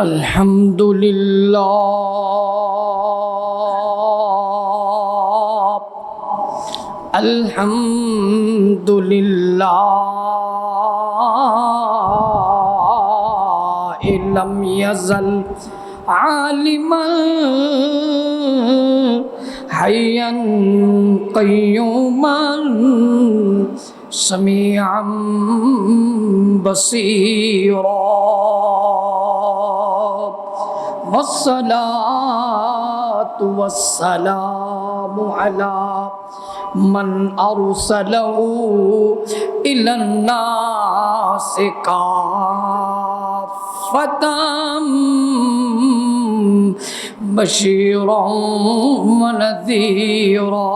الحمد للہ الحمد للہ لم یزل عالما حیا قیوما سمیعا بصیرا والصلاة والسلام على من أرسله إلى الناس كافة بشيرا ونذيرا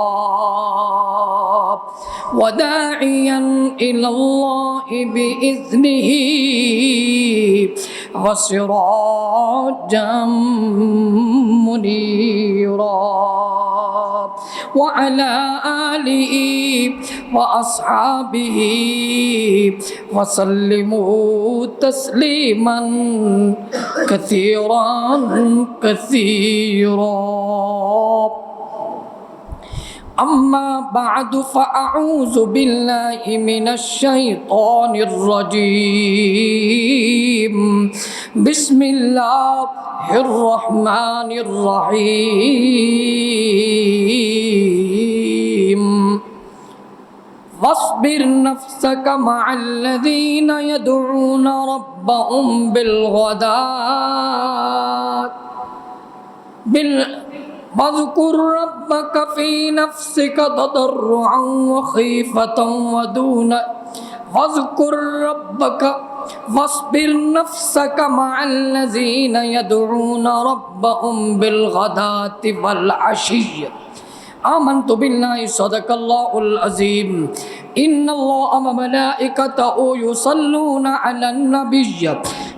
وداعيا إلى الله بإذنه وسراجا منيرا وعلى آله وأصحابه وسلموا تسليما كثيرا كثيرا أما بعد فأعوذ بالله من الشيطان الرجيم بسم الله الرحمن الرحيم واصبر نفسك مع الذين يدعون ربهم بالغداة واذكر ربك في نفسك تضرعا وخيفة ودون واصبر نفسك مع الذين يدعون ربهم بالغداة والعشي آمنت بالله صدق الله العظيم إن الله وملائكته يصلون على النبي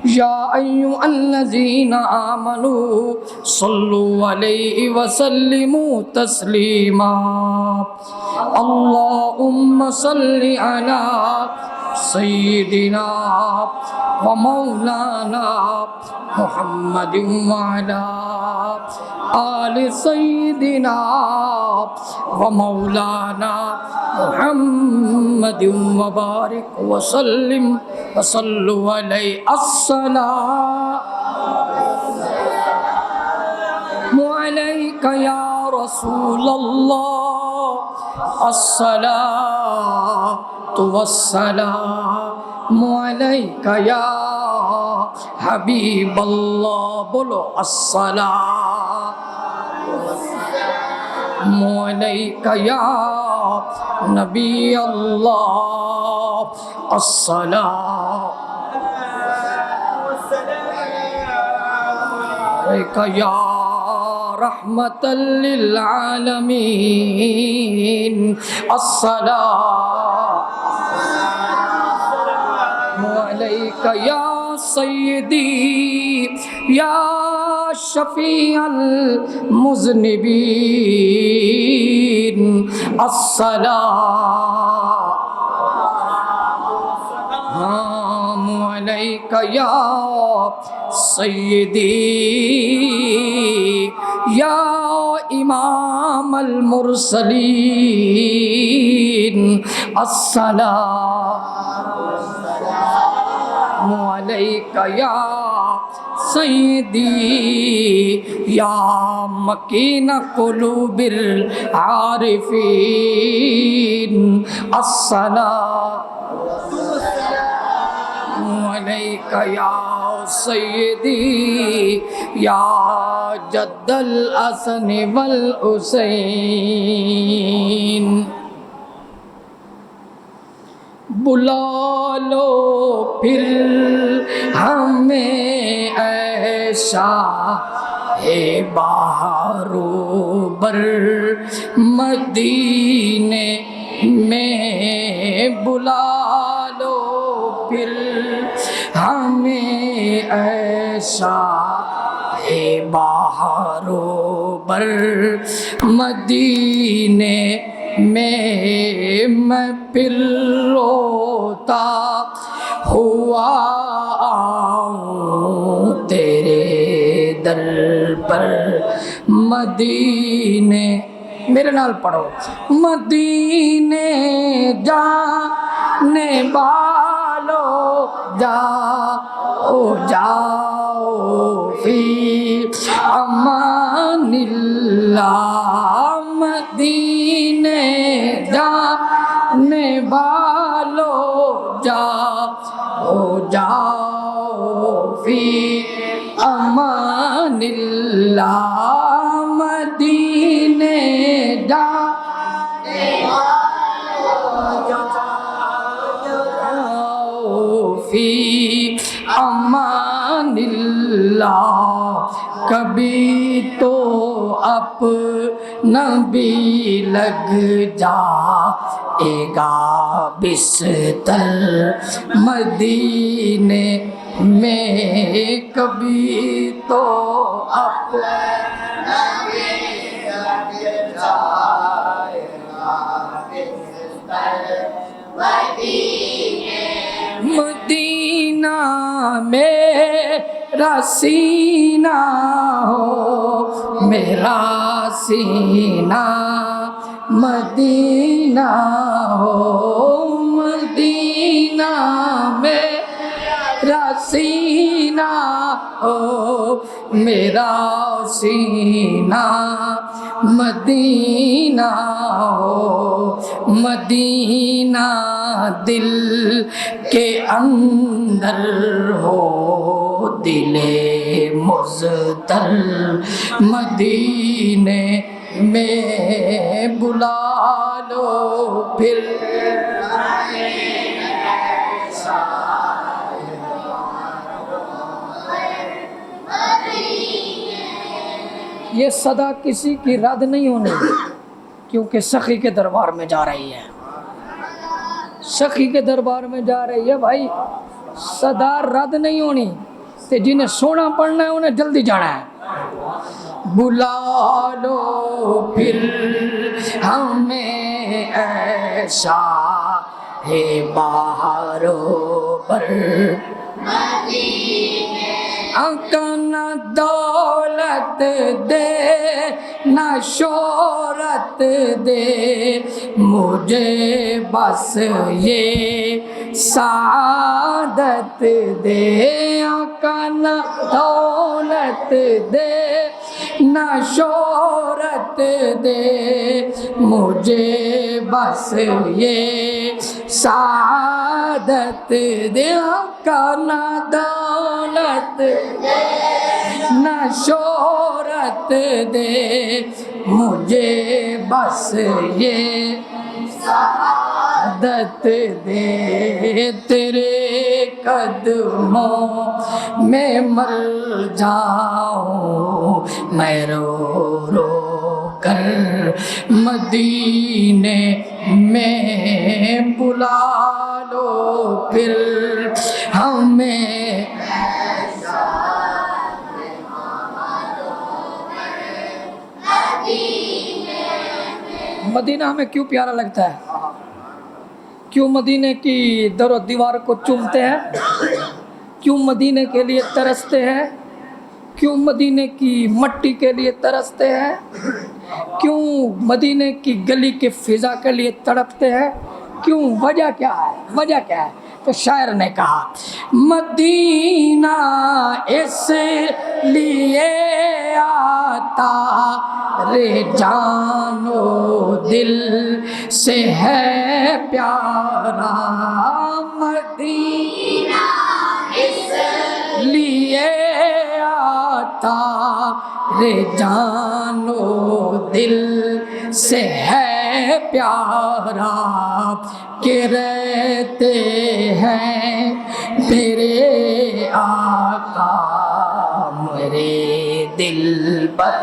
يا أيها الذين آمنوا صلوا عليه وسلموا تسليما اللهم صل على سيدنا ومولانا محمد وعلى آل سيدنا ومولانا محمد وبارك وسلم وصلوا عليه الصلاة عليك يا رسول الله الصلاة والسلام عليك يا حبيب الله بولو الصلاة عليك يا نبي الله الصلاة عليك يا رحمة للعالمين الصلاة عليك يا سيدي يا شفيع المذنبين الصلاة عليك يا سيدي يا إمام المرسلين الصلاة عليك يا سيدي يا مكين قلوب العارفين الصلاة عليك يا سيدي يا جد الحسن والحسين بلا لو پھر ہمیں ایسا ہے بہارو بر مدینے میں بلا لو پھر ہمیں ایسا ہے بہارو بر مدینے میں پھر روتا ہوا آؤں تیرے در پر مدینے، میرے نال پڑھو، مدینے جانے والو جاؤ جاؤ فی امان اللہ، مدینے جانے والو جاؤ جاؤ فی امان اللہ، مدینے جانے والو جاؤ فی امان اللہ، کبھی تو اپنا بھی لگ جائے گا بستر مدینے میں، کبھی تو اپنا بھی لگ جائے گا بستر مدینے، مدینہ میرا سینہ ہو، میرا سینہ مدینہ ہو، مدینہ میرا سینہ ہو، میرا سینہ مدینہ ہو، مدینہ دل کے اندر ہو، دل مضطر مدینے میں بلا لو پھر، یہ صدا کسی کی رد نہیں ہونی، کیونکہ سخی کے دربار میں جا رہی ہے، سخی کے دربار میں جا رہی ہے بھائی، صدا رد نہیں ہونی، تے جنہیں سونا پڑھنا ہے انہیں جلدی جانا ہے، بلا لو پھر ہمیں ایسا ہے بہاروں پر آقا، نہ دولت دے نہ شہرت دے مجھے، بس یہ سعادت دے، آقا نہ دولت دے نہ شہرت دے مجھے، بس یہ سعادت دے، آقا نہ دولت نہ شہرت دے مجھے، بس یہ سعادت دے، تیرے قدموں میں مر جاؤں میں رو رو کر، مدینے میں بلا لو پھر ہمیں، مدینہ ہمیں کیوں پیارا لگتا ہے؟ کیوں مدینے کی در و دیوار کو چومتے ہیں؟ کیوں مدینے کے لیے ترستے ہیں؟ کیوں مدینے کی مٹی کے لیے ترستے ہیں؟ کیوں مدینے کی گلی کے فضا کے لیے تڑپتے ہیں؟ کیوں؟ وجہ کیا ہے؟ وجہ کیا ہے؟ تو شاعر نے کہا، مدینہ اس لیے آتا رے جان و دل سے ہے پیارا، مدینہ اس لیے آتا رے جان و دل سے ہے پیارا، کہ رہتے ہیں میرے آقا میرے دل پر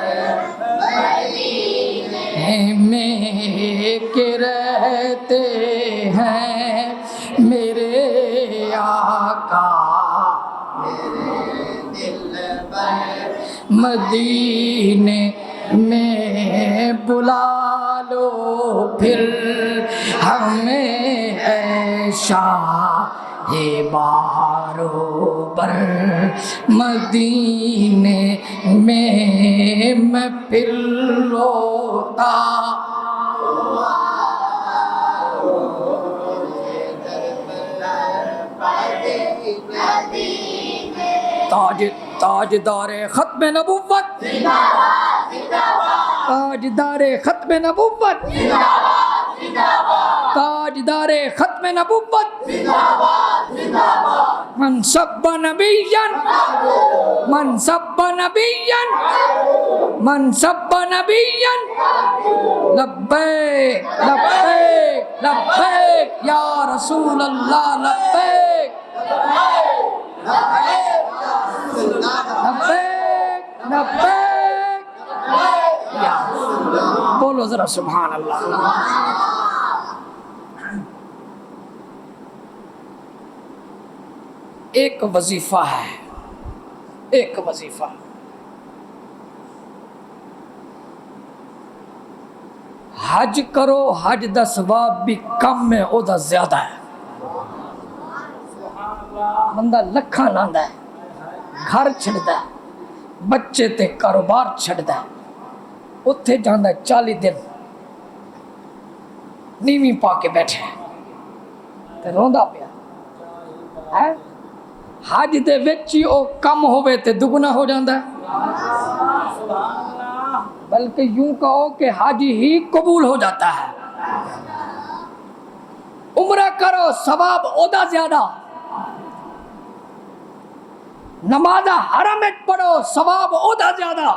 میں، کہ رہتے ہیں میرے آقا میرے دل پر، مدینے میں بلا لو پھر ہمیں ایشا بارو بر مدینے میں پھر روتا تاجدار ختم نبوت، تاجدار ختم نبوت، تاجدار ختم نبوت، من سب نبیا، من سب نبیا، من سب نبیا لبیک لبیک لبیک یا رسول اللہ، لبیک لبیک لبیک یا بولو ذرا سبحان اللہ۔ ایک وظیفہ ہے، ایک وظیفہ، حج کرو، حج دا ثواب بھی کم ہے، او دا زیادہ ہے۔ بندہ لکھاں لاندا ہے، گھر چھڑدا ہے، بچے تے کاروبار چھڑدا ہے، اتھے جاندا ہے 40 دن نیویں پا کے بیٹھے تے روندا پیا ہے۔ حج دے وچ ہی او کم ہوئے تے دگنا ہو جاندا ہے، بلکہ یوں کہو کہ حج ہی قبول ہو جاتا ہے۔ عمرہ کرو، ثواب اودا زیادہ، نماز حرم وچ پڑھو، ثواب اودا زیادہ،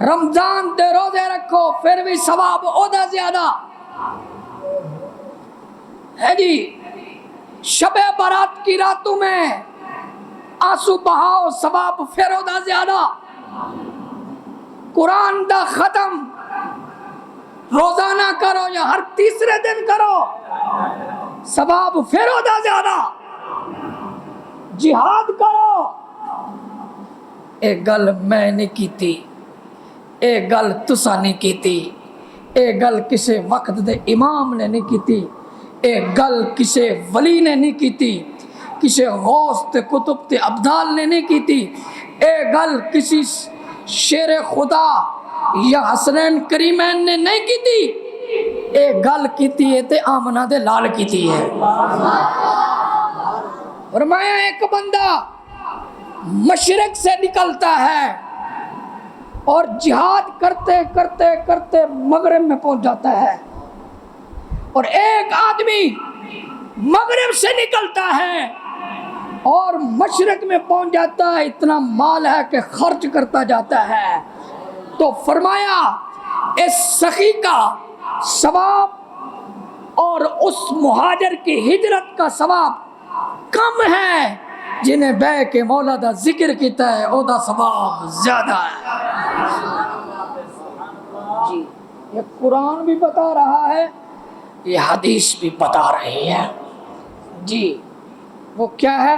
رمضان دے روزے رکھو پھر بھی ثواب اودا زیادہ ہے جی۔ شب برات کی راتوں میں آنسو بہاؤ، ثواب پھر اودا زیادہ۔ قرآن دا ختم روزانہ کرو یا ہر تیسرے دن کرو، ثواب پھر اودا زیادہ۔ جہاد کرو، ایک گل میں نہیں کیتی، ایک گل تسا نہیں کیتی، ایک گل کسے وقت دے امام نے نہیں کیتی، ایک گل کسے ولی نے نہیں کیتی، کسے غوث تے کتب تے ابدال نے نہیں کیتی، ایک گل کسی شیر خدا یا حسنین کریمین نے نہیں کیتی، ایک گل کیتی ہے تے آمنہ دے لال کیتی ہے۔ فرمایا ایک بندہ مشرق سے نکلتا ہے اور جہاد کرتے کرتے کرتے مغرب میں پہنچ جاتا ہے، اور ایک آدمی مغرب سے نکلتا ہے اور مشرق میں پہنچ جاتا ہے، اتنا مال ہے کہ خرچ کرتا جاتا ہے۔ تو فرمایا اس سخی کا ثواب اور اس مہاجر کی ہجرت کا ثواب کم ہے، جنہیں بے کے مولا دا ذکر کیتا ہے او دا ثواب زیادہ ہے۔ جی یہ قرآن بھی بتا رہا ہے، یہ حدیث بھی بتا رہی ہے۔ جی وہ کیا ہے؟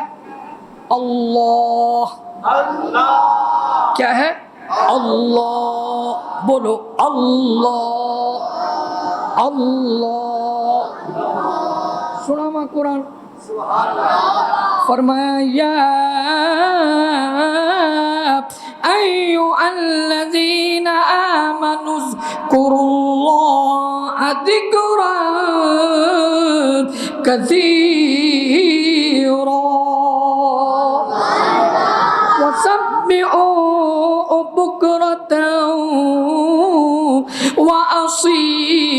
اللہ، کیا ہے؟ اللہ، بولو اللہ، اللہ۔ سنا میں قرآن فرمایا یا ایھا الذین آمنوا اذکروا اللہ ذکرا کثیرا وسبحوہ بکرۃ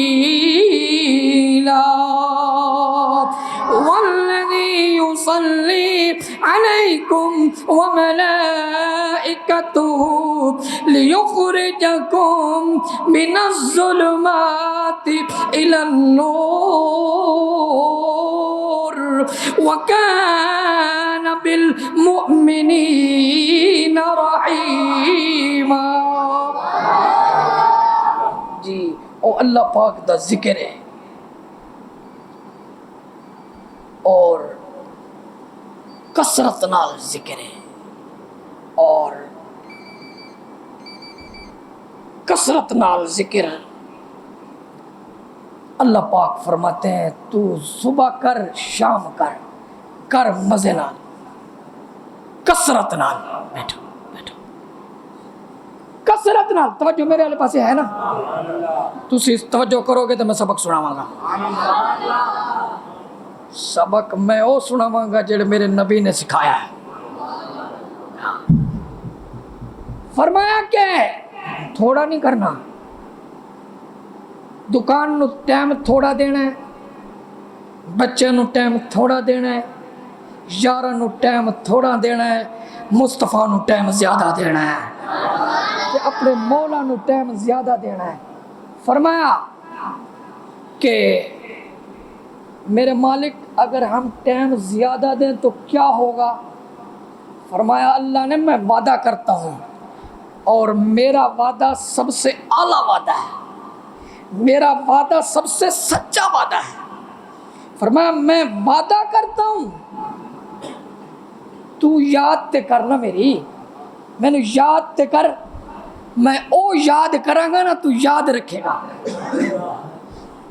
وأصیلا والذی یصلی علیکم وملائکتہ لیخرجکم من الظلمات الی النور وکان بالمؤمنین رحیما۔ جی او اللہ پاک دا ذکر ہے اور کثرت نال ذکر ہے، اور کثرت نال ذکر اللہ پاک فرماتے ہیں تو صبح کر شام کر مزے نال کثرت نال بیٹھو کثرت نال توجہ میرے والے پاسے ہے نا تسی توجہ کرو گے تو میں سبق سناواں گا سبق میں او سناواں گا جڑے میرے نبی نے سکھایا ہے فرمایا کہ تھوڑا نہیں کرنا دکان نو ٹائم تھوڑا دینا ہے بچے نو ٹائم تھوڑا دینا ہے یاراں نو ٹائم تھوڑا دینا ہے مصطفیٰ نو ٹائم زیادہ دینا ہے کہ اپنے مولا نو ٹائم زیادہ دینا ہے فرمایا کہ میرے مالک اگر ہم ٹائم زیادہ دیں تو کیا ہوگا فرمایا اللہ نے میں وعدہ کرتا ہوں اور میرا وعدہ سب سے اعلیٰ وعدہ ہے میرا وعدہ سب سے سچا وعدہ ہے فرمایا میں وعدہ کرتا ہوں تو یاد تے کرنا میری میں نے یاد تے کر میں او یاد کراں گا نا تو یاد رکھے گا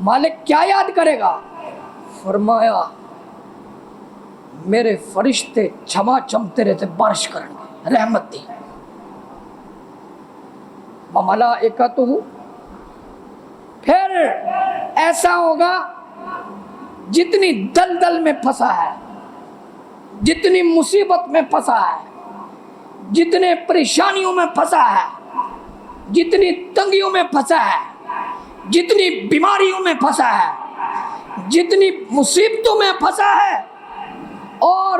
مالک کیا یاد کرے گا فرمایا میرے فرشتے چھما چھم تیرے تے بارش کریں گے رحمت دی وملائکتہ پھر ایسا ہوگا جتنی دلدل میں پھنسا ہے جتنی مصیبت میں پھنسا ہے جتنے پریشانیوں میں پھنسا ہے جتنی تنگیوں میں پھنسا ہے جتنی بیماریوں میں پھنسا ہے جتنی مصیبتوں میں پھنسا ہے اور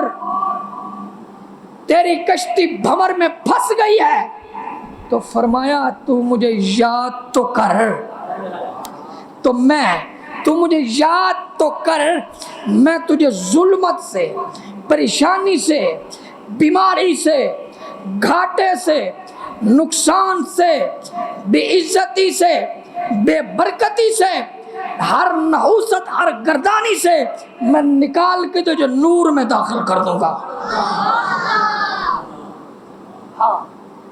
تیری کشتی بھمر میں پھنس گئی ہے تو فرمایا تو مجھے یاد تو کر تو مجھے یاد تو کر میں تجھے ظلمت سے پریشانی سے بیماری سے گھاٹے سے نقصان سے بے عزتی سے بے برکتی سے ہر نحوست ہر گردانی سے میں نکال کے تجھے نور میں داخل کر دوں گا ہاں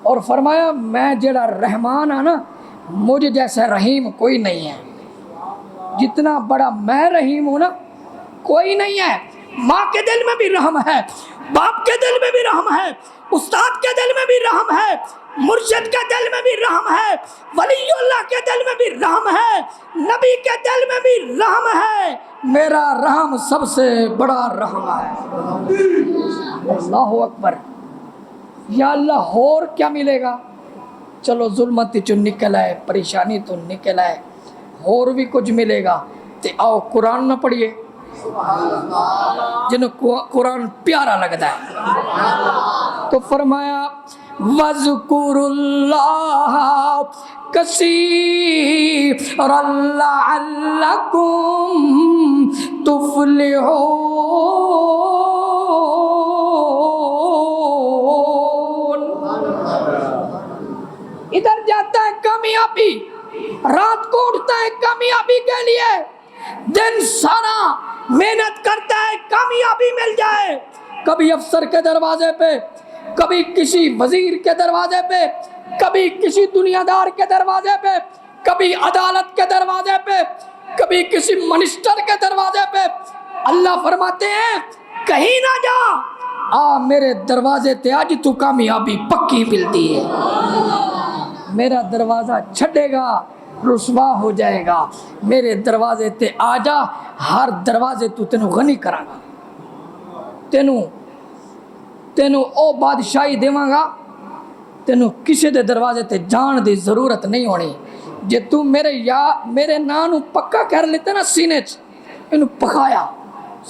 اور فرمایا میں جڑا رحمان ہاں نا مجھ جیسا رحیم کوئی نہیں ہے جتنا بڑا میں رحیم ہوں نا کوئی نہیں ہے ماں کے دل میں بھی رحم ہے باپ کے دل میں بھی رحم ہے استاد کے دل میں بھی رحم ہے مرشد کے دل میں بھی رحم ہے ولی اللہ کے دل میں بھی رحم ہے نبی کے دل میں بھی رحم ہے میرا رحم سب سے بڑا رحم ہے اللہ اکبر یا اللہ اور کیا ملے گا چلو ظلمت چو نکل آئے پریشانی تو نکل آئے اور بھی کچھ ملے گا تو آؤ قرآن نہ پڑھیے جنہوں قرآن پیارا لگتا ہے تو فرمایا وَاذْكُرُوا اللَّهَ كَثِيرًا لَعَلَّكُمْ تُفْلِحُونَ ادھر جاتا ہے کامیابی رات کو اٹھتا ہے کامیابی کے لیے دن سارا محنت کرتا ہے کامیابی مل جائے کبھی افسر کے دروازے پہ کبھی کسی وزیر کے دروازے پہ کبھی کسی دنیا دار کے دروازے پہ کبھی عدالت کے دروازے پہ کبھی کسی منسٹر کے دروازے پہ اللہ فرماتے ہیں کہیں نہ جا میرے دروازے تے آج تو کامیابی پکی ملتی ہے میرا دروازہ چھٹے گا رسوا ہو جائے گا میرے دروازے تے آجا ہر دروازے تو تینوں غنی کراں گا تینوں او بادشاہی دیواں گا تینوں کسی دے دروازے تے جان دی ضرورت نہیں ہونی جے تو میرے نام نو پکا کر لیتے نا سینے چ انہوں پکایا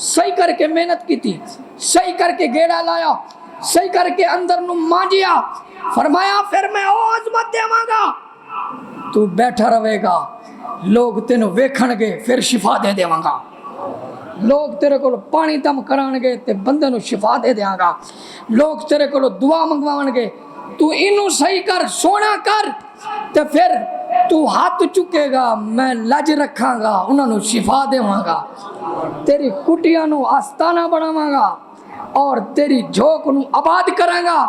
صحیح کر کے محنت کی تھی صحیح کر کے گیڑا لایا صحیح کر کے اندر نو مانجیا فرمایا پھر میں او عظمت دیواں گا تو بیٹھا رہے گا لوگ تینوں ویکھن گے پھر شفا دے دیواں گا لوگ تیرے کو پانی دم کران گے تے بندے نو شفا دے دیاں گا لوگ تیرے کو دعا منگوان گے تو انہوں صحیح کر سونا کر تے پھر تو ہاتھ چکے گا میں لج رکھاں گا انہوں نے شفا دیواں گا تیری کٹیاں نو آستانہ بناواں گا اور تیری جھوک نو آباد کراں گا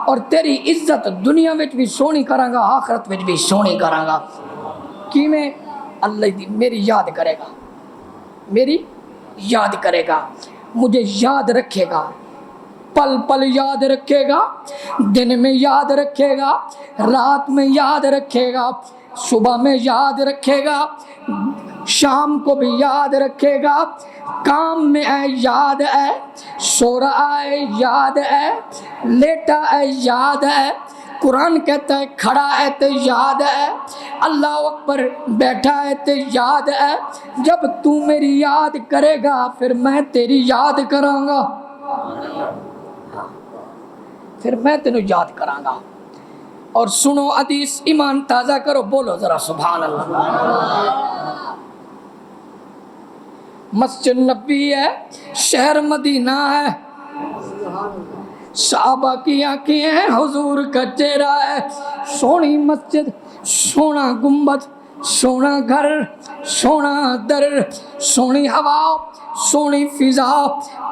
اور تیری عزت دنیا وچ بھی سونی کراں گا آخرت وچ بھی سونی کراں گا کی میں اللہ دی میری یاد کرے گا، میری یاد کرے گا، مجھے یاد رکھے گا، پل پل یاد رکھے گا، دن میں یاد رکھے گا، رات میں یاد رکھے گا، صبح میں یاد رکھے گا، شام کو بھی یاد رکھے گا، کام میں ہے یاد ہے، سو رہا ہے یاد ہے، لیٹا ہے یاد ہے، قرآن کہتا ہے کھڑا ہے تو یاد ہے، اللہ اکبر بیٹھا ہے تو یاد ہے، جب تو میری یاد کرے گا پھر میں تیری یاد کراں گا، پھر میں تینوں یاد کراں گا۔ اور سنو حدیث، ایمان تازہ کرو، بولو ذرا سبحان اللہ۔ مسجد نبی ہے، شہر مدینہ ہے، صحابہ کی آنکھیں ہیں، حضور کا چہرہ ہے، سونی مسجد، سونا گنبد، سونا گھر، سونا در، سونی ہوا، سونی فضا،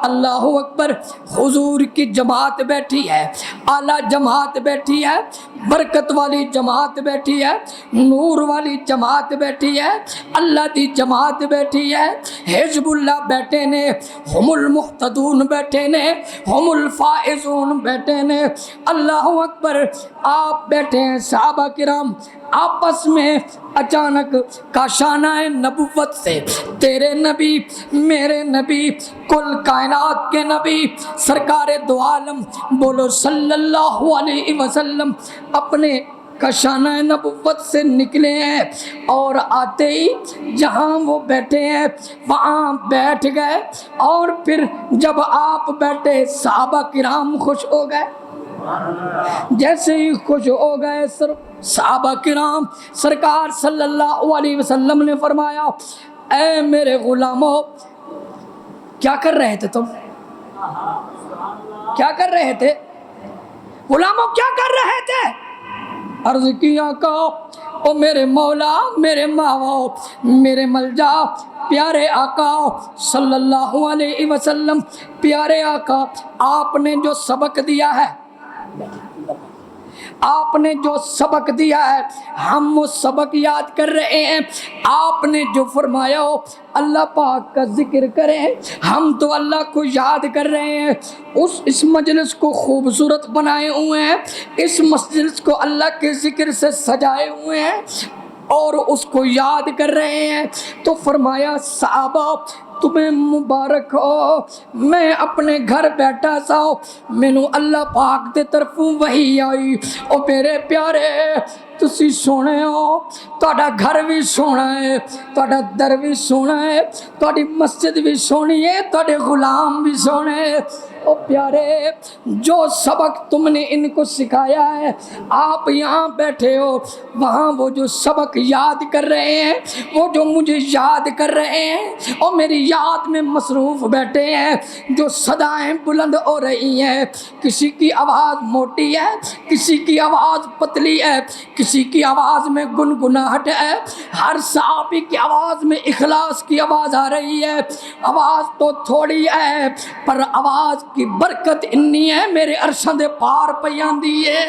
اللہ اکبر، حضور کی جماعت بیٹھی ہے، اعلیٰ جماعت بیٹھی ہے، برکت والی جماعت بیٹھی ہے، نور والی جماعت بیٹھی ہے، اللہ دی جماعت بیٹھی ہے، حزب اللہ بیٹھے نے، ہم المحتدون بیٹھے نے، ہم الفائزون بیٹھے نے، اللہ اکبر، آپ بیٹھے ہیں صحابہ کرام آپس میں، اچانک کاشانہ نبوت سے تیرے نبی، میرے نبی، کل کائنات کے نبی، سرکار دو عالم، بولو صلی اللہ علیہ وسلم، اپنے کاشانہ نبوت سے نکلے ہیں، اور آتے ہی جہاں وہ بیٹھے ہیں وہاں بیٹھ گئے، اور پھر جب آپ بیٹھے صحابہ کرام خوش ہو گئے، جیسے ہی خوش ہو گئے صحابہ کرام، سرکار صلی اللہ علیہ وسلم نے فرمایا، اے میرے غلاموں، کیا کر رہے تھے تم؟ کیا کر رہے تھے غلاموں؟ کیا کر رہے تھے؟ عرض کیا کہ او میرے مولا، میرے ماوا، میرے ملجا، پیارے آقا صلی اللہ علیہ وسلم، پیارے آقا، آپ نے جو سبق دیا ہے، آپ نے جو سبق دیا ہے ہم وہ سبق یاد کر رہے ہیں، آپ نے جو فرمایا ہو اللہ پاک کا ذکر کریں، ہم تو اللہ کو یاد کر رہے ہیں، اس مجلس کو خوبصورت بنائے ہوئے ہیں، اس مجلس کو اللہ کے ذکر سے سجائے ہوئے ہیں اور اس کو یاد کر رہے ہیں، تو فرمایا صحابہ تمہیں مبارک ہو، میں اپنے گھر بیٹھا سا، مینوں اللہ پاک دے طرفوں وحی آئی، او میرے پیارے تسی سونے ہو، تہاڈا گھر بھی سونا ہے، تہاڈا در بھی سونا ہے، تہاڈی مسجد بھی سونی ہے، تہاڈے غلام بھی سونے ہیں، او پیارے جو سبق تم نے ان کو سکھایا ہے، آپ یہاں بیٹھے ہو، وہاں وہ جو سبق یاد کر رہے ہیں، وہ جو مجھے یاد کر رہے ہیں اور میری یاد میں مصروف بیٹھے ہیں، جو صدائیں بلند ہو رہی ہیں، کسی کی آواز موٹی ہے، کسی کی آواز پتلی ہے، کسی کی آواز میں گنگناہٹ ہے، ہر صحابی کی آواز میں اخلاص کی آواز آ رہی ہے، آواز تو تھوڑی ہے پر آواز کی برکت انی ہے، میرے عرشاں دے پار پیاندی ہے،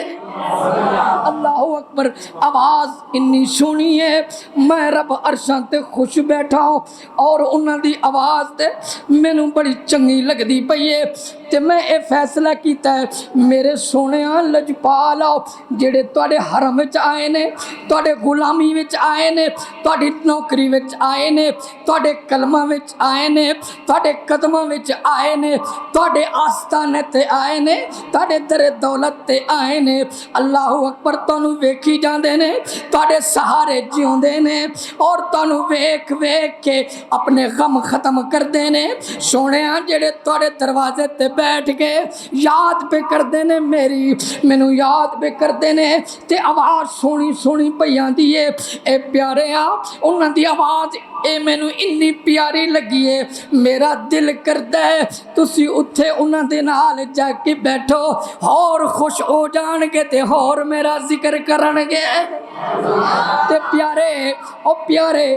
اللہ اکبر، آواز انی سونی ہے، میں رب عرشاں تے خوش بیٹھا ہوں، اور انہاں دی آواز تے مینوں بڑی چنگی لگ دی پئی ہے، تے میں اے فیصلہ کیتا ہے میرے سونیاں لجپالا جڑے تواڈے حرم وچ آئے نے، تواڈے غلامی وچ آئے نے، تواڈی نوکری وچ آئے نے، تواڈے کلمہ وچ آئے نے، تواڈے قدماں وچ آئے نے، تواڈے آستانے تے آئے نے، تواڈے در دولت تے آئے نے، اللہ اکبر، تانوں ویکھی جاندے نے، تواڈے سہارے جیوندے نے، اور تانوں ویکھ ویکھ کے اپنے غم ختم کردے نے، سونیاں جڑے تواڈے دروازے تے بیٹھ کے یاد پہ کردے نے، مینوں یاد پہ کردے نے، تے آواز سونی سونی پئی آندی ہے، اے پیاریا انہاں دی آواز اے مینوں انی پیاری لگی ہے، میرا دل کردا ہے تسی اتھے انہاں دے نال جا کے بیٹھو، اور خوش ہو جان گے تے اور میرا ذکر کرن گے، تے پیارے او پیارے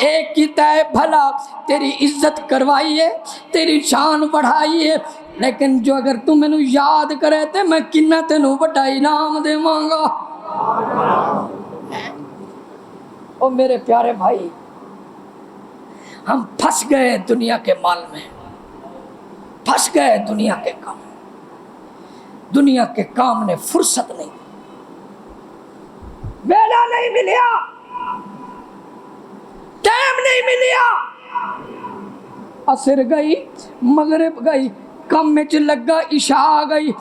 ایک کیتا ہے بھلا تیری عزت کروائی ہے، تیری شان بڑھائی ہے، لیکن جو اگر تو مینوں یاد کرے تے میں کنا تینوں بڑا انعام دیواں گا۔ او میرے پیارے بھائی، ہم پھنس گئے دنیا کے مال میں، پھنس گئے دنیا کے کام، دنیا کے کام نے فرصت نہیں، ویلا نہیں ملیا، ٹائم نہیں ملیا، عصر گئی، مغرب گئی، کم میں لگا، عشاء آ گئی،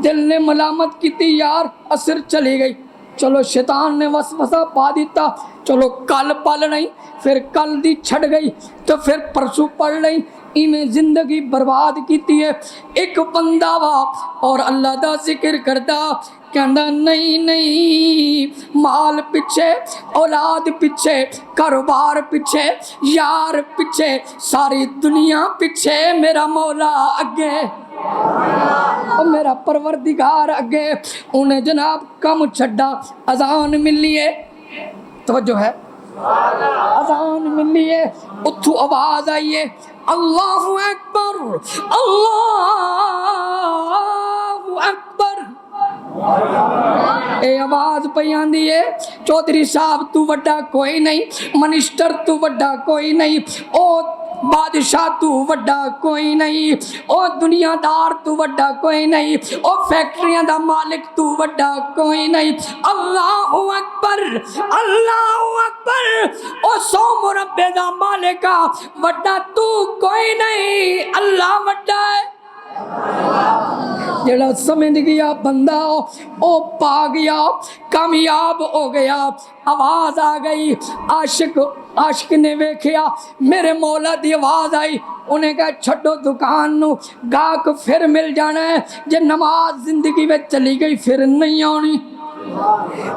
دل نے ملامت کی تھی یار عصر چلی گئی، چلو شیطان نے وسوسہ پا دیتا، چلو کل پل نہیں، پھر کل دی چھڑ گئی تو پھر پرسوں پڑھ نہیں، میں زندگی برباد کیتی ہے۔ ایک بندہ وا اور اللہ دا ذکر کردا، کہندا نہیں نہیں، مال پیچھے، اولاد پیچھے، کاروبار پیچھے، یار پیچھے، ساری دنیا پیچھے، میرا مولا اگے، اور میرا پروردگار اگے۔ انہیں جناب کم چھڈا، اذان ملی ہے، توجہ ہے، اذان ملی ہے، اتھو آواز آئی ہے، اللہ اکبر، اللہ اکبر، اے آواز پہ آندی ہے، چودھری صاحب تو وڈا کوئی نہیں، منسٹر تو وڈا کوئی نہیں، او بادشاہ تو وڈا کوئی نہیں، او دنیا دار تو وڈا کوئی نہیں، او فیکٹریاں دا مالک تو وڈا کوئی نہیں، اللہ اکبر، اللہ اکبر، او سو مربے دا مالکا وڈا تو کوئی نہیں، اللہ وڈا ہے۔ جڑا سمجھ گیا بندہ او پا گیا، کامیاب ہو گیا۔ آواز آ گئی، عاشق نے ویکھیا میرے مولا دی آواز آئی، انہیں کہا چھڈو دکان نو، گاہک پھر مل جانا ہے، جے نماز زندگی میں چلی گئی پھر نہیں آنی۔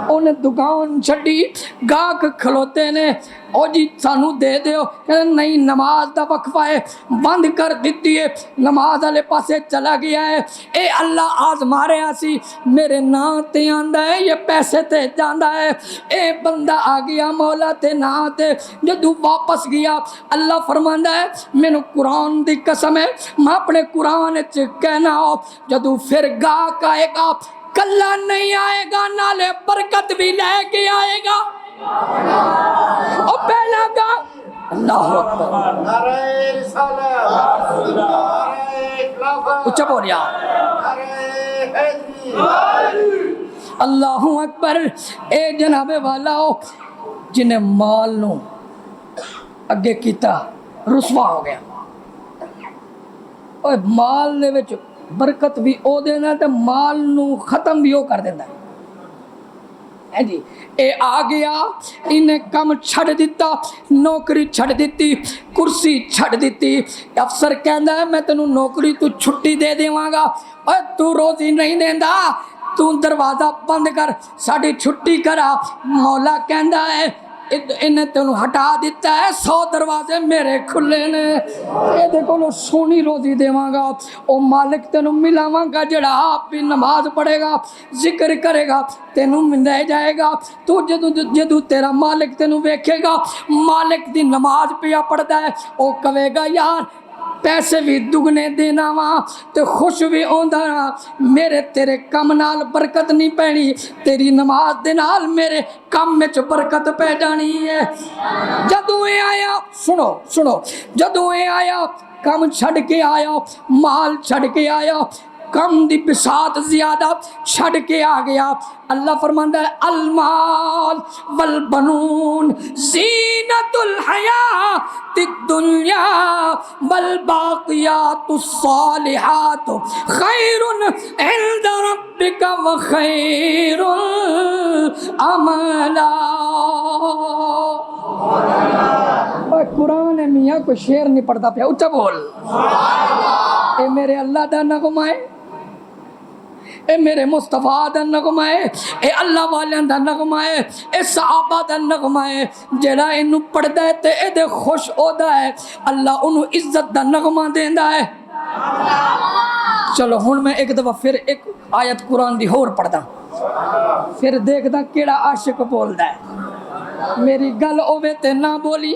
انہیں دکان چھڈی، گاہک کھلوتے نے، او جی سانو دے دیو، نہیں نماز دا وقفہ ہے، بند کر دیتی ہے، نماز والے پاسے چلا گیا ہے۔ اے اللہ آزما رہا سی، میرے ناں تے آندا ہے یہ پیسے تے جاندا ہے، اے بندہ آ گیا مولا تے ناں تے، جدو واپس گیا اللہ فرماندا ہے مینوں قرآن دی قسم ہے میں اپنے قرآن وچ کہنا ہو، جدو پھر گاہک آئے گا کلا نہیں آئے گا، نالے برکت بھی لے کے آئے گا۔ اور پہلا گا اللہ اکبر، نعرہ رسالت، نعرہ خلافت، اچھا بولیا نعرہ حیدری، اللہ اکبر۔ اے جناب والا جنہیں مال نو اگے کیتا رسوا ہو گیا، اور مال دے وچ برکت بھی او دینا تے مال نو ختم بھی او کر دینا ہے جی۔ اے آ گیا، انہیں کم چھڑ دیتا، نوکری چھڑ دیتی، کرسی چھڑ دیتی، افسر کہندا ہے میں تینوں نوکری تو چھٹی دے دیواں گا، اور تو روزی نہیں دیندا، تو دروازہ بند کر ساڈی چھٹی کرا۔ مولا کہندا ہے انہیں تینوں ہٹا دیتا ہے، 100 دروازے میرے کھلے نے، اے دیکھو لو سونی روزی دیواں گا، او مالک تینوں ملاواں گا جڑا آپ بھی نماز پڑھے گا، ذکر کرے گا، تینوں مل جائے گا۔ تو جدو تیرا مالک تینوں ویکھے گا مالک دی نماز پیا پڑھدا ہے، او کہے گا یار پیسے بھی دگنے دینا وا تے خوش بھی ہوندا وا، میرے تیرے کم نال برکت نہیں پینی، تیری نماز دے نال میرے کم وچ برکت پہ جانی ہے۔ جدوں اے آیا، سنو جدوں اے آیا کم چھڑ کے آیا، مال چھڑ کے آیا، کم دی بساط زیادہ چھڑ کے آ گیا، اللہ فرماندا ہے المال والبنون زینت الحیات الدنیا والباقیات الصالحات خیر عند ربک وخیر املا۔ قرآن میاں کوئی شعر نہیں پڑھتا پیا، اچھا بول، اے میرے اللہ دا نغمہ ہے، اے میرے مصطفیٰ دا نغمہ ہے، اے اللہ والیاں دا نغمہ ہے، اے صحابہ دا نغمہ ہے، جڑا اینو پڑھدا ہے تے اے دے خوش ہودا ہے، اللہ انہوں عزت دا نغمہ دیندا ہے۔ چلو ہن میں ایک دفعہ پھر ایک آیت قرآن دی ہور پڑھدا، پھر دیکھدا کیڑا عاشق بولدا ہے، میری گل ہوے تے نہ بولی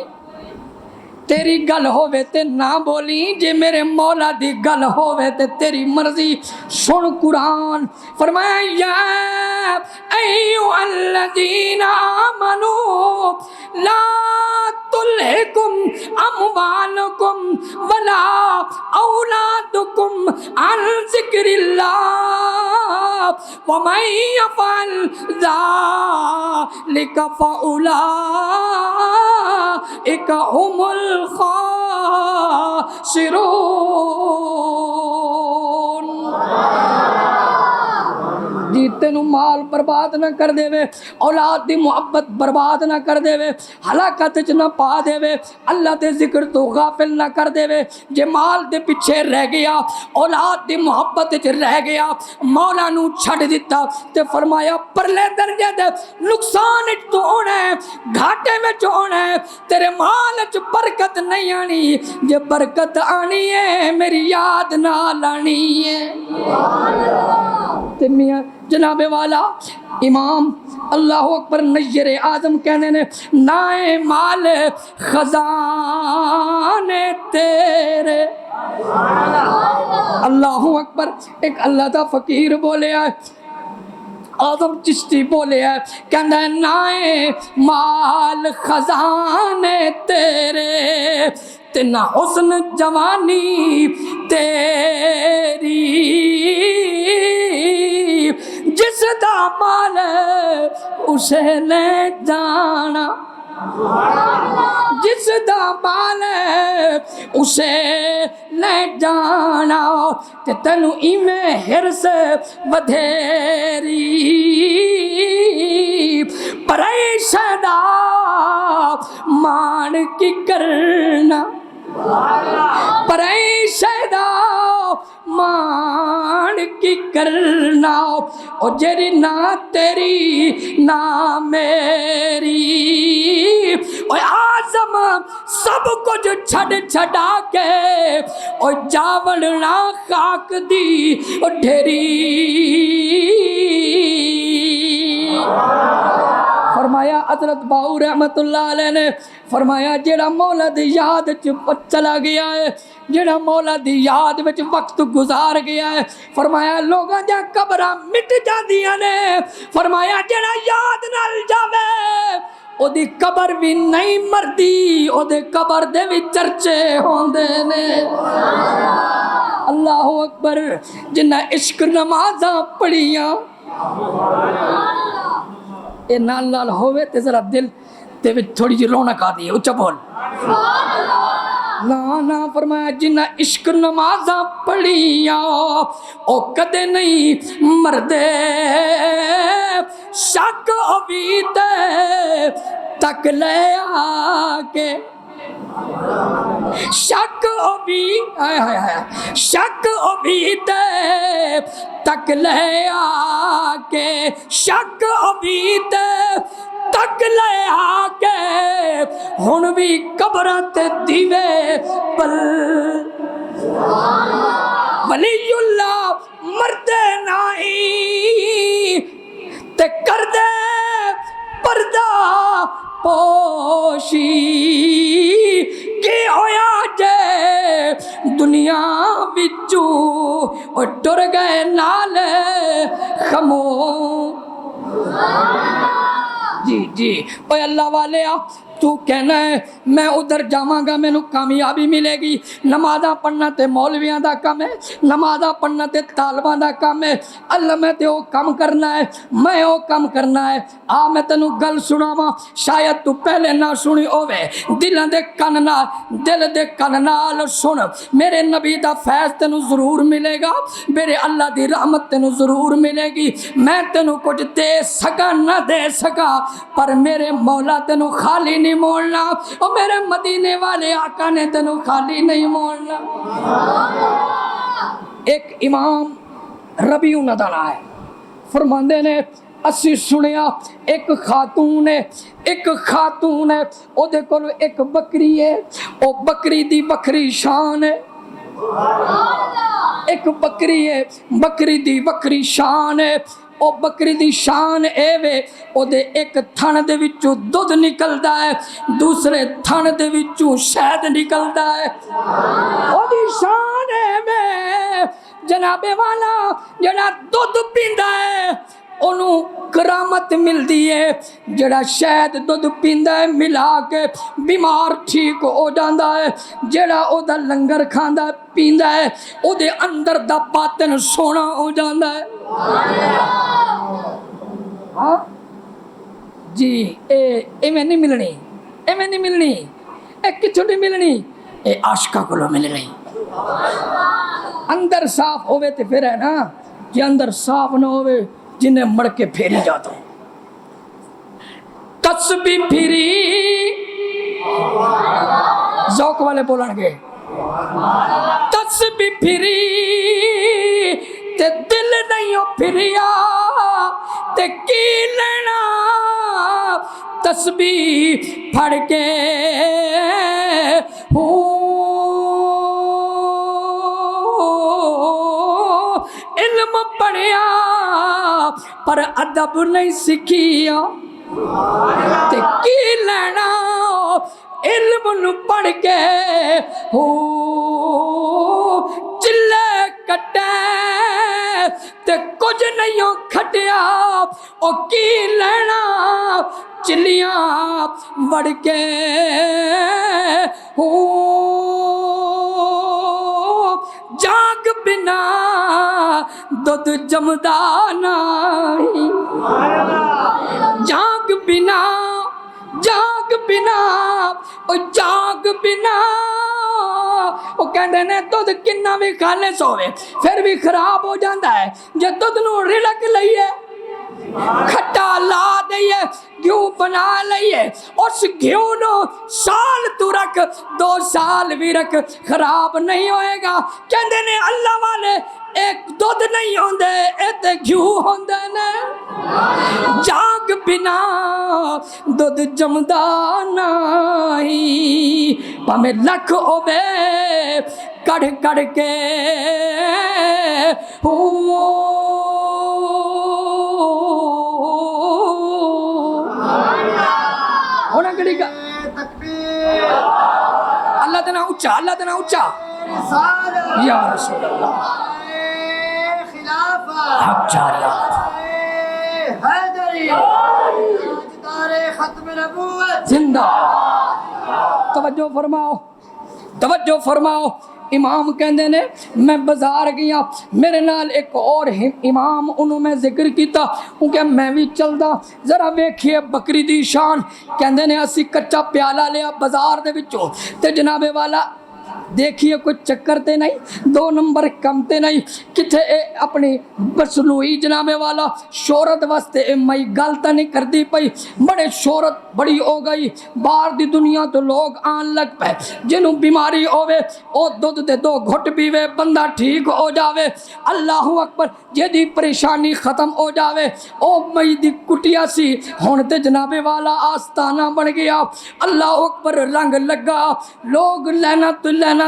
تیری گل ہووے تے نہ بولی جے میرے مولا دی گل ہووے تے تیری مرضی سن قرآن فرمایا یا ایھا الذین آمنوا لا تلہکم اموالکم ولا اولادکم عن ذکر اللہ ومن یفعل ذلک فاولئک هم الخاسرون جی تینو مال برباد نہ کر دے وے اولاد دی محبت برباد نہ کر دے وے ہلاکت چ نہ پا دے وے اللہ دے ذکر تو غافل نہ کر دے وے جے مال دے پیچھے رہ گیا اولاد دی محبت چ رہ گیا مولا نو چھڈ دیتا تے فرمایا پرلے درجے دے نقصان وچ تو ہونا ہے گھاٹے وچ ہونا ہے تیرے مال وچ برکت نہیں آنی جے برکت آنی ہے میری یاد نال آنی ہے تے میاں جناب والا امام اللہ اکبر نیر اعظم کہنے نے نائے مال خزانے تیرے اللہ اکبر ایک اللہ دا فقیر بولے آئے آدم چشتی بولے ہے کہنا ہے نائے مال خزانے تیرے تینا حسن جوانی تیری جس دا مال اسے لے جانا جس دا مال اسے لے جانا تے تینو ایمیں حرص ودھیری پریشہ دا مان کی کرنا پریشہ دا مان کی کرنا او جری نہ تیری نہ میری او آزم سب کچھ چھڑ چھڑا کے او جاوڑنا خاک دی او ڈھیری فرمایا حضرت باؤ رحمت اللہ علیہ نے فرمایا جیڑا مولا دی یاد چلا گیا ہے جیڑا مولا دی یاد وچ وقت گزار گیا ہے فرمایا لوگاں دیا قبراں مٹ جاندیاں نے فرمایا جیڑا یاد نال جاوے او دی قبر بھی نہیں مردی او دے قبر دے بھی چرچے ہوندے نے اللہ اکبر جنہ عشق نمازاں پڑھیاں اے نال نال ہوئے تے ذرا دل تے وچ تھوڑی جی رونق آتی ہے اچھا بول نا فرمایا جنہ عشق نمازاں پڑھیاں او کدے نہیں مردے شک امید تک لے آکے شک امید تک لے آکے شک امید تک لے آکے ہن بھی قبراں تے دیوے پل ولی اللہ مردے نہیں تے کر دے پردہ پوشی کی ہویا جے دنیا وچوں او ٹر گئے نال خاموش جی اوے اللہ والے تو کہنا ہے میں ادھر جاواں گا مینوں کامیابی ملے گی نمازاں پڑھنا تے مولویاں دا کام ہے نمازاں پڑھنا تے طالباں دا کام ہے اللہ میں تے او کام کرنا ہے میں او کام کرنا ہے میں تینوں گل سناواں شاید تو پہلے نہ سنی ہووے دل دے کن نال سن میرے نبی دا فیض تینوں ضرور ملے گا میرے اللہ دی رحمت تینوں ضرور ملے گی میں تینوں کچھ دے سکا نہ دے سکا پر میرے مولا تینوں خالی نہیں موڑنا اور میرے مدینے والے آقا نے تینوں خالی نہیں موڑنا ایک امام ربیع ندانہ ہے فرماندے نے اسی سنیا ایک خاتون ہے او دے کولو ایک بکری ہے او بکری دی بکری شان ہے ایک بکری ہے بکری دی بکری شان ہے او بکری دی شان اے وے او دے ایک تھن دے وچوں دودھ نکلدا ہے دوسرے تھن دے وچوں شہد نکلدا ہے او دی شان اے وے جناب والا جڑا دودھ پیندا ہے انہوں کرامت مل دیئے جڑا شہد دودھ پیندا ہے ملا کے بیمار ٹھیک ہو جاندا ہے جڑا او دا لنگر کھاندا پیندا ہے او دے اندر دا باطن سونا ہو جاندا ہے ہاں جی اے میں نہیں ملنی اے کچھو نہیں ملنی اے عاشقہ کولو ملنی اندر صاف ہوئے تے پھر ہے نا جی اندر صاف نہ ہوئے جنہیں مڑ کے پھیری جاتا ہوں تسبیح پھری ذوق والے بولن گے تسبیح پھری تے دل نہیں پھریا تے کی لینا تسبیح پھڑ کے علم پڑھیا پر ادب نہیں سکھیا تے کی لینا علم نو پڑھ کے چلے کٹے تے کچھ نہیں کھٹیا او کی لینا چلیاں وڑ کے جاگ بنا دودھ جمدا نہیں جاگ بنا او جاگ بنا وہ کہندے نے دودھ کنا بھی خالص ہوئے پھر بھی خراب ہو جاندہ ہے جے دودھ نو رڑک لئیے کھٹا لا دئیے گھیو بنا لئیے اس گھیو نو سال تو رکھ 2 سال بھی رکھ خراب نہیں ہوئے گا کہندے نے اللہ والے ایک دودھ نہیں ہوندے ایتے گھیو ہوندے نے جاگ بنا دودھ جمدا نہیں پامے لکھ ہوئے کڑ کڑ کے ہونا کڑی کا اللہ دنا اچھا یا رسول اللہ حق جاریہ حیدری تاجدار ختم نبوت زندہ توجہ فرماؤ امام کہندے نے میں بازار گیا میرے نال ایک اور امام انہوں میں ذکر کیتا کیونکہ میں بھی چلدا ذرا ویکھیے بکری دی شان کہندے نے اسی کچا پیالہ لیا بازار دے وچوں تے جناب والا دیکھیے کوئی چکر تے نہیں 2 نمبر کم تے نہیں کتھے اے اپنی بسلوئی جناب والا شہرت واسطے اے مئی گلتا نہیں کر دی پئی بڑے شہرت بڑی ہو گئی باہر دی دنیا تو لوگ آن لگ پے جنہوں بیماری ہوئے او دودھ دے 2 گھٹ پیوے بندہ ٹھیک ہو جاوے اللہ اکبر جیدی پریشانی ختم ہو جاوے او مئی دی کٹیا سی ہونتے جناب والا آستانہ بن گیا اللہ اکبر رنگ لگا لوگ لینا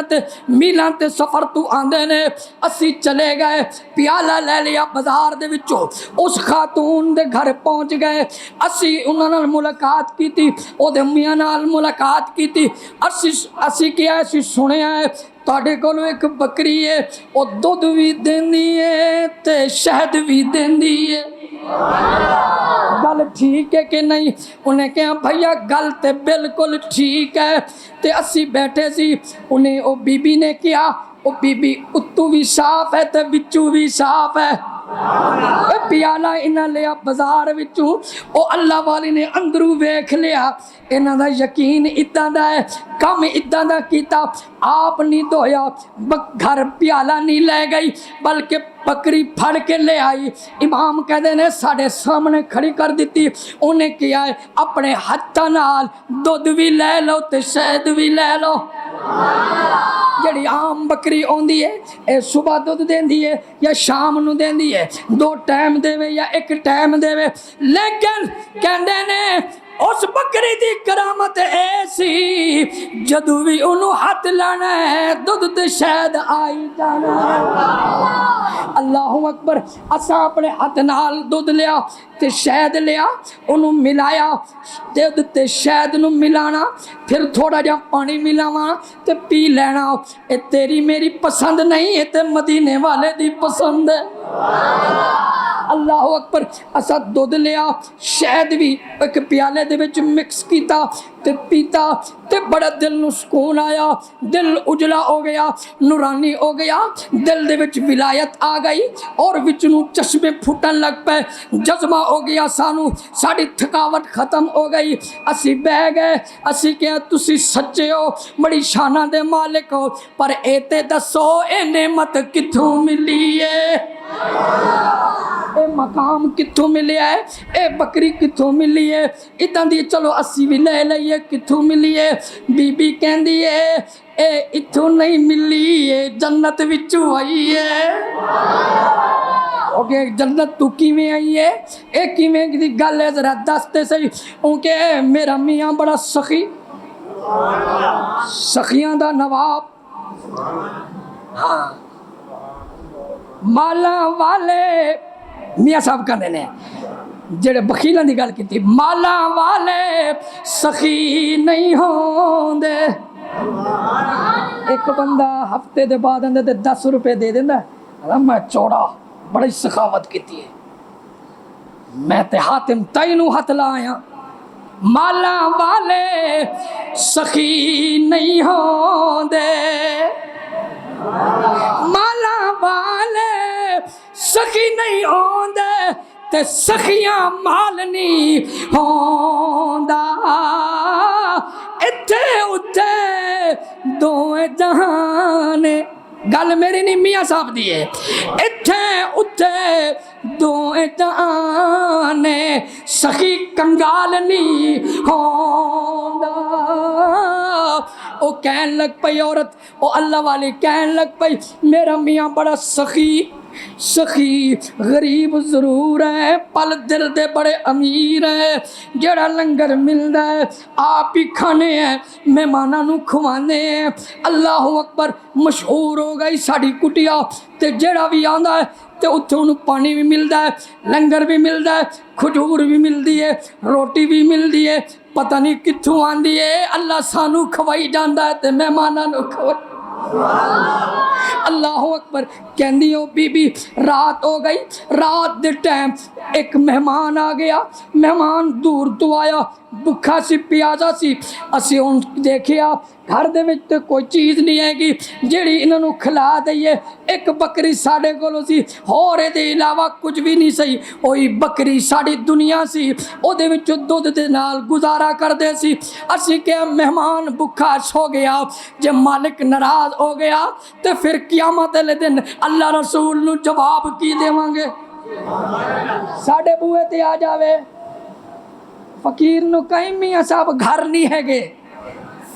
تے میلان تے سفر تو آندے نے اسی چلے گئے پیالہ لے لیا بازار دے وچوں اس خاتون دے گھر پہنچ گئے اسی انہوں نے ملاقات کی تھی او دے میاں نال ملاقات کی تھی اسی کیا اسی سنے آئے تاڑے کولو ایک بکری ہے او دودھ بھی دیندی ہے تے شہد بھی دیندی ہے گل ٹھیک ہے کہ نہیں انہیں کہا بھیا گل تے بالکل ٹھیک ہے تے اسی بیٹھے سی انہیں او بی بی نے کیا او بی بی اتو بھی صاف ہے تے بچو بھی صاف ہے پیالہ انہاں لیا بازار وچوں او اللہ والی نے اندروں ویکھ لیا انہاں دا یقین اتنا دا ہے کم اتنا دا کیتا آپ نہیں دھویا گھر پیالہ نہیں لے گئی بلکہ بکری پھڑ کے لے آئی امام کہتے ہیں ساڑھے سامنے کھڑی کر دیتی انہیں کیا ہے اپنے ہتھاں نال دودھ بھی لے لو تے شہد بھی لے لو جڑی عام بکری ہوندی ہے اے صبح دودھ دیندی ہے یا شام نو دیندی ہے 2 ٹائم دے یا 1 ٹائم دے لیکن کہندے نے اس بکری دی کرامت ایسی جدو بھی انہوں ہاتھ لانا ہے دودھ تے شہد آئی جانا ہے۔ اللہ اکبر، اساں اپنے ہاتھ نال دودھ لیا تے شہد لیا، انہوں ملایا، دودھ تے شہد نو ملانا، پھر تھوڑا جا پانی ملاواں تے پی لینا۔ اے تیری میری پسند نہیں، اے تے مدینے والے دی پسند ہے۔ اللہ اکبر، اسا دودھ لیا، شہد بھی ایک پیالے دے وچ مکس کیتا تے پیتا تے بڑا دل نو سکون آیا، دل اجلا ہو گیا، نورانی ہو گیا، دل دے وچ ولایت آ گئی اور وچ نو چشمے پھٹن لگ پے، جذبہ ہو گیا سانو، ساڈی تھکاوٹ ختم ہو گئی، اسی بہ گئے، اسی کہا تسی سچے ہو، بڑی شانہ دے مالک ہو، پر اے تے دسو اے نعمت کتھوں ملی ہے، اے مقام کتھوں ملیا ہے، اے بکری کتھوں ملی ہے، اتنا دی چلو اسی بھی لے لئیے کتھوں ملی ہے۔ بی بی کہندی ہے اے اتھوں نہیں ملی ہے، جنت وچوں آئی ہے۔ اوکے جنت تو کیویں آئی ہے، اے کیویں دی گل ہے ذرا دستے صحیح۔ اوکے میرا میاں بڑا سخی، سخیاں دا نواب، ہاں مالا والے میاں صاحب کہندے نے جڑے بخیلاں دی گل کیتی، مالا والے سخی نہیں ہوندے۔ ایک بندہ ہفتے دے بعد اندر تے 10 روپے دے دیندا ہے، میں چوڑا بڑی سخاوت کیتی ہے، میں تے حاتم تینوں ہاتھ لایا، مالا والے سخی نہیں ہوندے، مالا والے سخی نہیں ہوندے تے سخیاں مال نہیں ہوندا، اتھے اتھے دوئے جہان، گل میری نہیں میاں صاحب دی ہے، اتھے اتھے دوئے جہان سخی کنگال نہیں ہوندا۔ او کہن لگ پئی عورت، او اللہ والی کہن لگ پئی میرا میاں بڑا سخی، سخی غریب ضرور ہے پل دل دے بڑے امیر ہے، جڑا لنگر ملدا ہے آپ ہی کھانے ہیں، مہماناں نو کھوانے ہیں۔ اللہ اکبر، مشہور ہو گئی ساڈی کٹیا تے جڑا بھی آندا ہے تے اتھوں انہوں پانی بھی ملدا ہے، لنگر بھی ملدا ہے، کھجور بھی ملدی ہے، روٹی بھی ملدی ہے، پتہ نہیں کتھوں آندی ہے، اللہ سانو کھوائی جاندا ہے تے مہماناں نو کھوائی۔ اللہ اکبر، کہندی ہو بی بی رات ہو گئی، رات دے ٹائم ایک مہمان آ گیا، مہمان دور تو آیا، بکھا سی پیازا سی، اسی ان دیکھیا گھر دے وچ تے کوئی چیز نہیں ہے گی جیڑی انہاں نو کھلا دئیے، ایک بکری ساڈے کولو سی، ہور دے علاوہ کچھ بھی نہیں سی، اوہی بکری ساڈی دنیا سی، او دے وچ دودھ دے نال گزارا کردے سی۔ اسی کہ مہمان بکھا سو گیا، جے مالک ناراض ہو گیا تے پھر قیامت والے دن اللہ رسول نو جواب کی دیواں گے؟ ساڈے بوئے تے آ جاوے، فقیر نو کہیں میاں صاحب گھر نہیں ہے گے،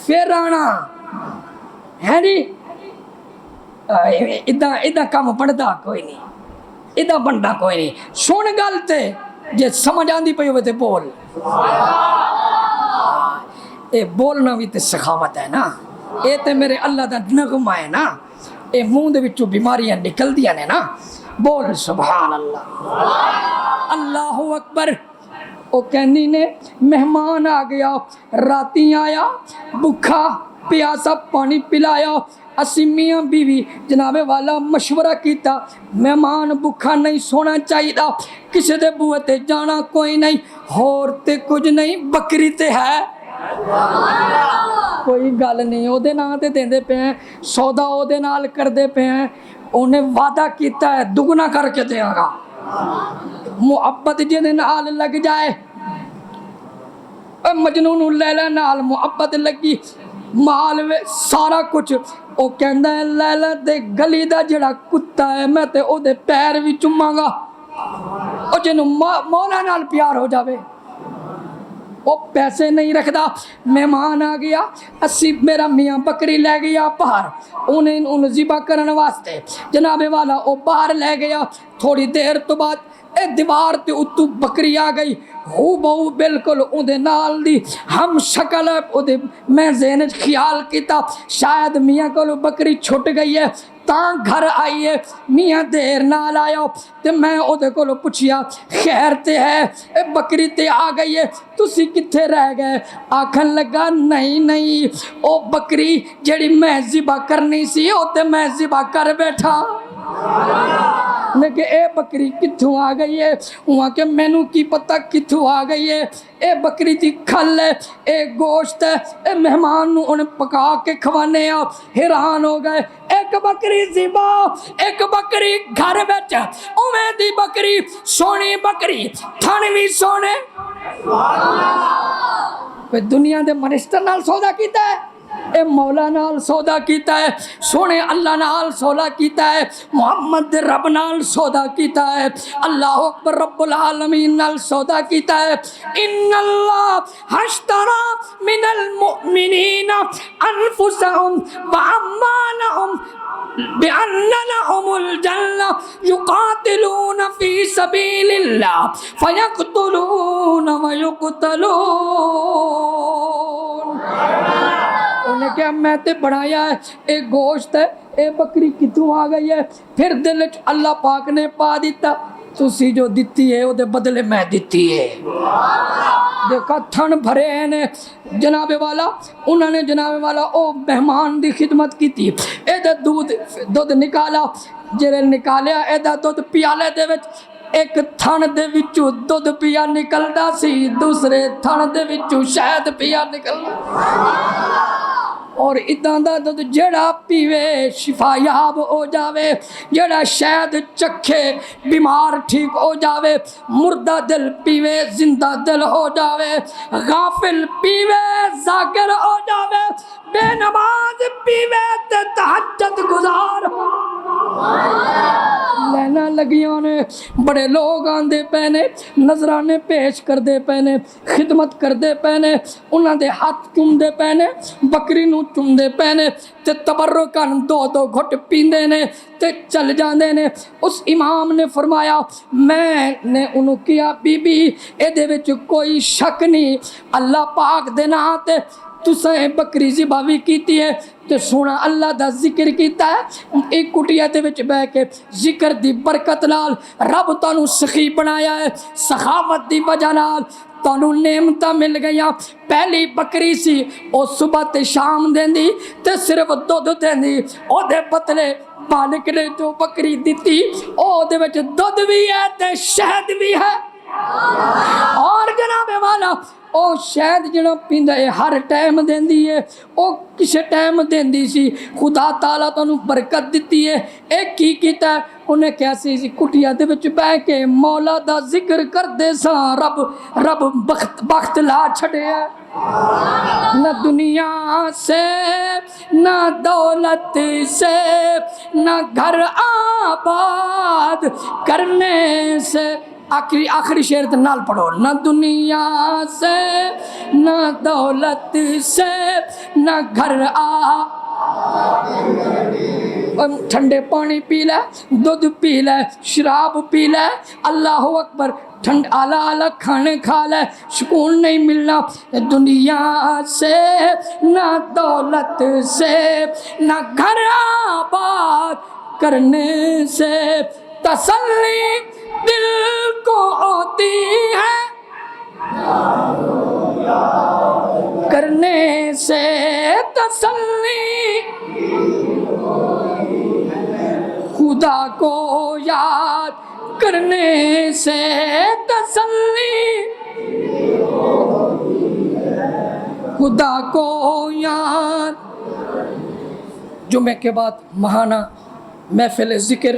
پھر آنا ہے نہیں، ادھا کام بڑھدا کوئی نہیں، ادھا بندا کوئی نہیں، سن گل تے جے سمجھ آندی پئی ہوئے تے بول، اے بولنا بھی تے سخاوت ہے نا، اے تے میرے اللہ دا نغمہ ہے نا، اے منہ دے وچوں بیماریاں نکل دیاں نے نا، بول سبحان اللہ، اللہ اکبر۔ او کہنی نے مہمان آ گیا، راتی آیا، بکھا پیاسا پانی پلایا، اسی میاں بیوی جناب والا مشورہ کیتا، مہمان بکھا نہیں سونا چاہیے، کسی دے بوئے تے جانا کوئی نہیں، ہور تے کچھ نہیں، بکری تے ہے، کوئی گل نہیں، او دے نال تے دیندے پے ہیں، سودا او دے نال کردے پے ہیں، انہیں وعدہ کیتا ہے دگنا کر کے دیاں گا، محبت جے نال لگ جائے، مجنون لیلا نال محبت لگی، مال سارا کچھ، او کہندا ہے لیلا دے گلی دا جڑا کتا ہے میں تے او دے پیر بھی چوماں گا، او جنوں مولا نال پیار ہو جاوے، وہ پیسے نہیں رکھدا۔ مہمان آ گیا، اسی میرا میاں بکری لے گیا باہر، انہیں ذبح کرن واسطے، جناب والا وہ باہر لے گیا، تھوڑی دیر تو بعد اے دیوار تے اتو بکری آ گئی ہو بہو بالکل اودے نال دی ہم شکل اودے میں ذہن وچ خیال کیتا شاید میاں کولو بکری چھٹ گئی ہے تاں گھر آئی ہے میاں دیر نال آیا تے میں اودے کولو پوچھیا خیر تے ہے اے بکری تے آ گئی ہے تسی کتھے رہ گئے آکھن لگا نہیں او بکری جڑی میں ذبح کرنی سی او تے میں ذبح کر بیٹھا میں کہ اے بکری کتھوں آ گئی ہے وہاں کہ مینوں کی پتہ کتھوں آ گئی ہے اے بکری دی کھل ہے اے گوشت ہے اے مہمان نوں انہیں پکا کے کھوانے آ حیران ہو گئے ایک بکری ذبح ایک بکری گھر بیٹھ اویں دی بکری سونی بکری تھن وی سونے کوئی دنیا دے منسٹر نال سودا کیتا ہے اے مولا نال سودا کیتا ہے سونے اللہ نال سودا کیتا ہے محمد دے رب نال سودا کیتا ہے اللہ اکبر رب العالمین نال سودا کیتا ہے ان اللہ اشترى من المؤمنین انفسهم واموالهم بأن لهم الجنة يقاتلون في سبيل الله فيقتلون ويقتلون انہیں کہا میں تے بڑھایا ہے اے گوشت ہے اے بکری کتوں آ گئی ہے پھر دل وچ اللہ پاک نے پا دیتا تسی جو دتی ہے او دے بدلے میں دتی ہے دیکھا تھن بھرے ہیں جناب والا انہوں نے جناب والا او مہمان دی خدمت کی تھی اے دا دودھ نکالا جڑے نکالیا اے دا دودھ پیالے دے وچ ایک تھن دے وچوں دودھ پیا نکلدا سی دوسرے تھن دے وچوں شہد پیا نکلدا اور اداں دا دودھ جڑا پیوے شفا یاب ہو جاوے جڑا شہد چکھے بیمار ٹھیک ہو جاوے مردہ دل پیوے زندہ دل ہو جاوے غافل پیوے ذاکر ہو جاوے بے نماز پیوے تے تہجد گزار ہو لینا لگیاں نے بڑے لوگ آندے پینے نظرانے پیش کر دے پینے خدمت کر دے پینے انہاں دے ہاتھ چوم دے پینے بکری نو چوم دے پینے تے تبرکن دو گھٹ پیندے نے تے چل جاندے نے اس امام نے فرمایا میں نے انہوں کیا بی بی اے دے وچ کوئی شک نہیں اللہ پاک دے نام تے تسیں بکری ذبح بھی کیتی ہے تے سونا اللہ دا ذکر کیتا ہے ایک کٹیا تے وچ بہ کے ذکر دی برکت نال رب تانوں سخی بنایا ہے سخاوت دی وجہ نال تانوں نعمتاں مل گئیاں پہلی بکری سی او صبح تے شام دیندی تے صرف دودھ دیندی او دے بدلے مالک نے جو بکری دیتی او دے وچ دودھ بھی ہے تے شہد بھی ہے اور جناب والا او شہد جڑا پیندا ہے ہر ٹائم دیندی ہے او کسے ٹائم دیندی سی خدا تعالیٰ تانوں برکت دتی ہے ایک کی کیتا ہے انہیں کیسی سی کٹیا دے وچ بیٹھ کے مولا دا ذکر کر دے سا رب بخت لا چھڑے ہے نہ دنیا سے نہ دولت سے نہ گھر آباد کرنے سے آخری شعر تے نال پڑھو نہ دنیا سے نہ دولت سے نہ گھر ٹھنڈے پانی پی لے دودھ پی لے شراب پی لے اللہ اکبر ٹھنڈ اعلیٰ کھانے کھا لے سکون نہیں ملنا دنیا سے نہ دولت سے نہ گھر آباد کرنے سے تسلی دل کو ہوتی ہے کرنے سے تسلی خدا کو یاد کرنے سے تسلی خدا کو یاد جمعے کے بعد ماہانہ محفل ذکر